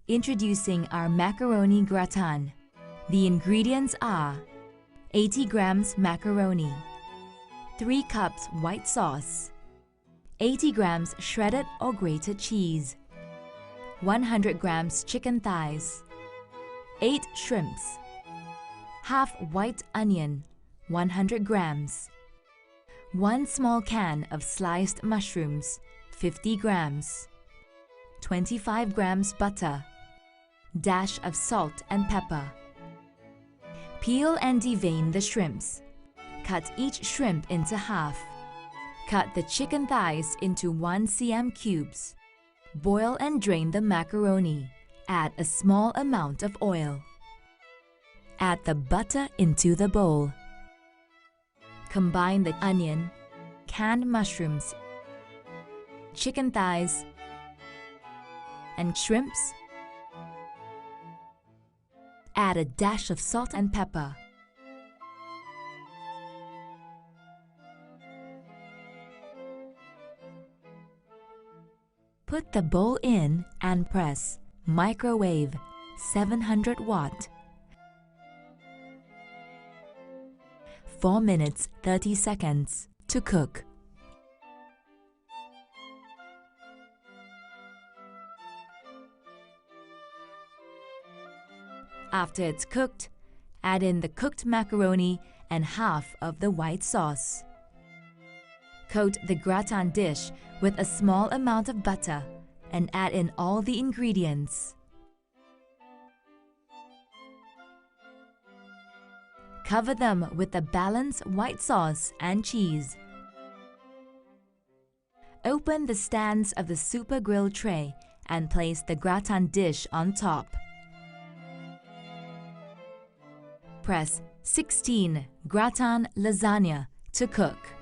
Introducing our macaroni gratin. The ingredients are 80 grams macaroni, 3 cups white sauce, 80 grams shredded or grated cheese, 100 grams chicken thighs, 8 shrimps, half white onion, 100 grams, 1 small can of sliced mushrooms, 50 grams, 25 grams butter, dash of salt and pepper. Peel and devein the shrimps. Cut each shrimp into half. Cut the chicken thighs into 1 cm cubes. Boil and drain the macaroni. Add a small amount of oil. Add the butter into the bowl. Combine the onion, canned mushrooms, chicken thighs, and shrimps. Add a dash of salt and pepper. Put the bowl in and press. Microwave 700 watt. 4 minutes 30 seconds to cook. After it's cooked, add in the cooked macaroni and half of the white sauce. Coat the gratin dish with a small amount of butter and add in all the ingredients. Cover them with the balanced white sauce and cheese. Open the stands of the super grill tray and place the gratin dish on top. Press 16 gratin lasagna to cook.